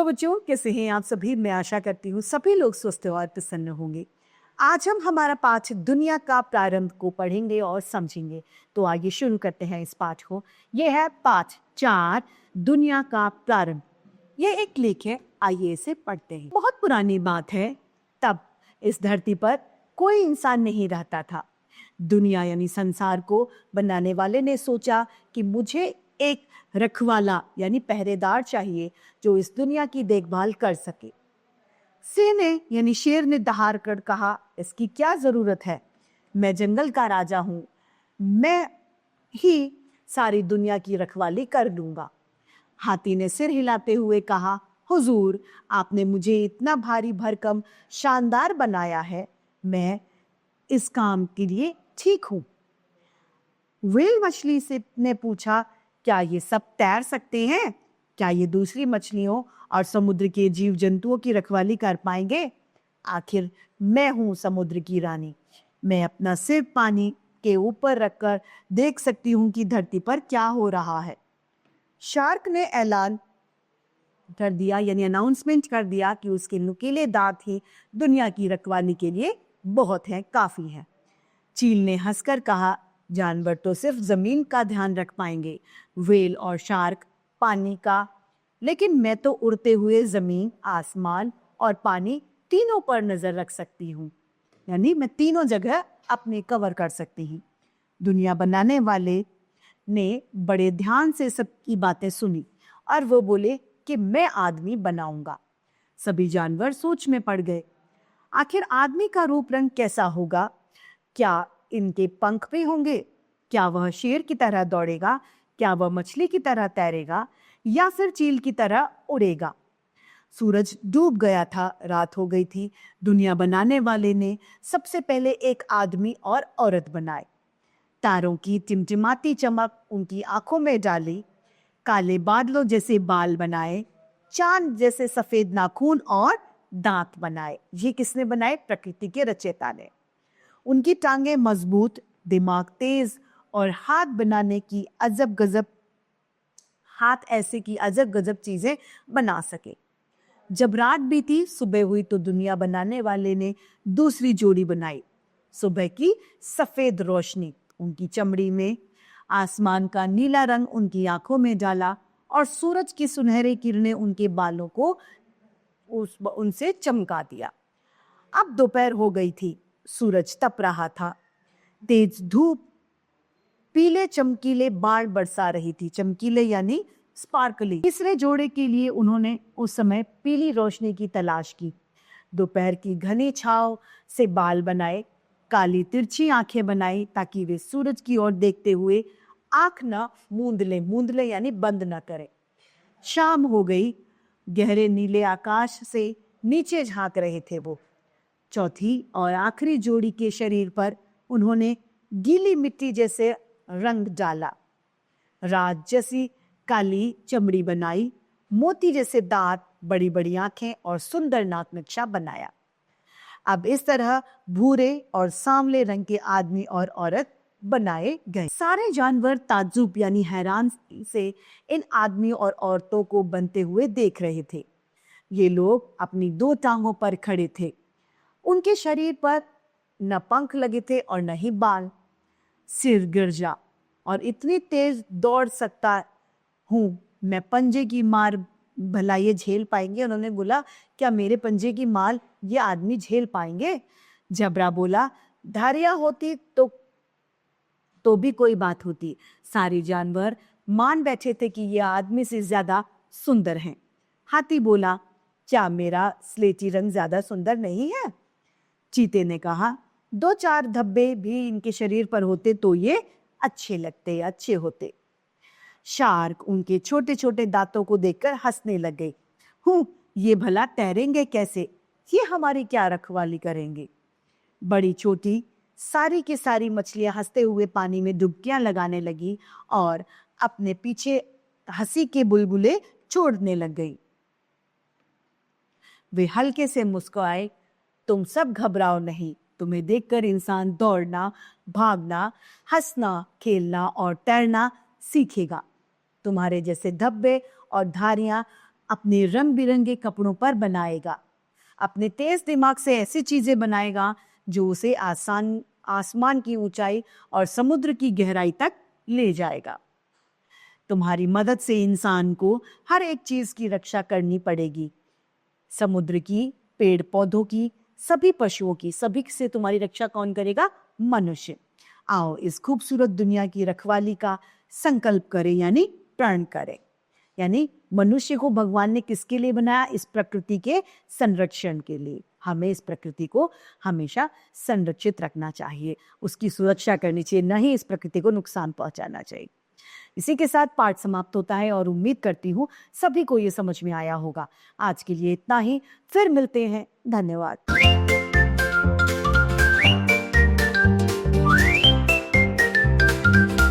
बच्चों, कैसे हैं आप सभी? मैं आशा करती हूँ सभी लोग स्वस्थ और प्रसन्न होंगे। आज हम हमारा पाठ दुनिया का प्रारंभ को पढ़ेंगे और समझेंगे। तो आइए शुरू करते हैं इस पाठ को। ये है पाठ 4, दुनिया का प्रारंभ। ये एक लेख है, आइए इसे पढ़ते हैं। बहुत पुरानी बात है, तब इस धरती पर कोई इंसान नहीं रहता था। दुनिया यानी संसार को बनाने वाले ने सोचा कि मुझे एक रखवाला यानी पहरेदार चाहिए जो इस दुनिया की देखभाल कर सके। सिंह ने यानी शेर ने दहाड़ कर कहा, इसकी क्या जरूरत है, मैं जंगल का राजा हूं, मैं ही सारी दुनिया की रखवाली कर लूंगा। हाथी ने सिर हिलाते हुए कहा, हुजूर, आपने मुझे इतना भारी भरकम शानदार बनाया है, मैं इस काम के लिए ठीक हूं। व्हेल मछली से ने पूछा, क्या ये सब तैर सकते हैं? क्या ये दूसरी मछलियों और समुद्र के जीव जंतुओं की रखवाली कर पाएंगे? आखिर मैं हूं समुद्र की रानी, मैं अपना सिर पानी के ऊपर रखकर देख सकती हूं कि धरती पर क्या हो रहा है। शार्क ने ऐलान कर दिया यानी अनाउंसमेंट कर दिया कि उसके नुकीले दांत ही दुनिया की रखवाली के लिए बहुत हैं, काफी हैं। चील ने हंसकर कहा, जानवर तो सिर्फ जमीन का ध्यान रख पाएंगे, व्हेल और शार्क पानी का, लेकिन मैं तो उड़ते हुए जमीन, आसमान और पानी तीनों पर नजर रख सकती हूँ, यानी मैं तीनों जगह अपने कवर कर सकती हूँ। दुनिया बनाने वाले ने बड़े ध्यान से सबकी बातें सुनी और वो बोले कि मैं आदमी बनाऊंगा। सभी जानवर सोच में पड़ गए। आखिर आदमी का रूप रंग कैसा होगा? क्या इनके पंख भी होंगे? क्या वह शेर की तरह दौड़ेगा? क्या वह मछली की तरह तैरेगा या फिर चील की तरह उड़ेगा? सूरज डूब गया था, रात हो गई थी। दुनिया बनाने वाले ने सबसे पहले एक आदमी और औरत बनाए। तारों की टिमटिमाती चमक उनकी आंखों में डाली, काले बादलों जैसे बाल बनाए, चांद जैसे सफेद नाखून और दांत बनाए। ये किसने बनाए? प्रकृति के रचयिता ने। उनकी टांगें मजबूत, दिमाग तेज और हाथ ऐसे की अजब गजब चीजें बना सके। जब रात बीती, सुबह हुई तो दुनिया बनाने वाले ने दूसरी जोड़ी बनाई। सुबह की सफेद रोशनी उनकी चमड़ी में, आसमान का नीला रंग उनकी आंखों में डाला और सूरज की सुनहरी किरणें उनके बालों को उनसे चमका दिया। अब दोपहर हो गई थी, सूरज तप रहा था, तेज धूप पीले चमकीले बाण बरसा रही थी। चमकीले यानी स्पार्कली। तीसरे जोड़े के लिए उन्होंने उस समय पीली रोशनी की तलाश की। दोपहर की घनी छांव से बाल बनाए, काली तिरछी आंखें बनाई ताकि वे सूरज की ओर देखते हुए आंख न मूंद ले यानी बंद न करें। शाम हो गई, गहरे नीले आकाश से नीचे झांक रहे थे वो। चौथी और आखिरी जोड़ी के शरीर पर उन्होंने गीली मिट्टी जैसे रंग डाला, रात जैसी काली चमड़ी बनाई, मोती जैसे दांत, बड़ी बड़ी आंखें और सुंदर नाक नक्शा बनाया। अब इस तरह भूरे और सांवले रंग के आदमी और औरत बनाए गए। सारे जानवर ताज्जुब यानी हैरान से इन आदमी और औरतों को बनते हुए देख रहे थे। ये लोग अपनी 2 टांगों पर खड़े थे। उनके शरीर पर न पंख लगे थे और न ही बाल। सिर गिरजा और इतनी तेज दौड़ सकता हूं, मैं पंजे की मार भला ये झेल पाएंगे? उन्होंने बोला, क्या मेरे पंजे की मार ये आदमी झेल पाएंगे? जबरा बोला, धारियां होती तो भी कोई बात होती। सारे जानवर मान बैठे थे कि ये आदमी से ज्यादा सुंदर हैं। हाथी बोला, क्या मेरा स्लेटी रंग ज्यादा सुंदर नहीं है? चीते ने कहा, 2-4 धब्बे भी इनके शरीर पर होते तो ये अच्छे होते। शार्क उनके छोटे छोटे दांतों को देखकर हंसने लग गई। ये भला तैरेंगे कैसे? ये हमारी क्या रखवाली करेंगे? बड़ी छोटी सारी की सारी मछलियां हंसते हुए पानी में डुबकियां लगाने लगी और अपने पीछे हंसी के बुलबुले छोड़ने लग गई। वे हल्के से मुस्कुराए, तुम सब घबराओ नहीं, तुम्हें देखकर इंसान दौड़ना, भागना, हंसना, खेलना और तैरना सीखेगा। तुम्हारे जैसे धब्बे और धारियां अपने रंग बिरंगे कपड़ों पर बनाएगा। अपने तेज दिमाग से ऐसी चीजें बनाएगा जो उसे आसमान की ऊंचाई और समुद्र की गहराई तक ले जाएगा। तुम्हारी मदद से इंसान को हर एक चीज की रक्षा करनी पड़ेगी। समुद्र की, पेड़ पौधों की, सभी पशुओं की, सभी से तुम्हारी रक्षा कौन करेगा? मनुष्य। आओ इस खूबसूरत दुनिया की रखवाली का संकल्प करें, यानी प्रण करें। यानी मनुष्य को भगवान ने किसके लिए बनाया? इस प्रकृति के संरक्षण के लिए। हमें इस प्रकृति को हमेशा संरक्षित रखना चाहिए, उसकी सुरक्षा करनी चाहिए, नहीं इस प्रकृति को नुकसान पहुंचाना चाहिए। इसी के साथ पाठ समाप्त होता है और उम्मीद करती हूँ सभी को ये समझ में आया होगा। आज के लिए इतना ही, फिर मिलते हैं। धन्यवाद।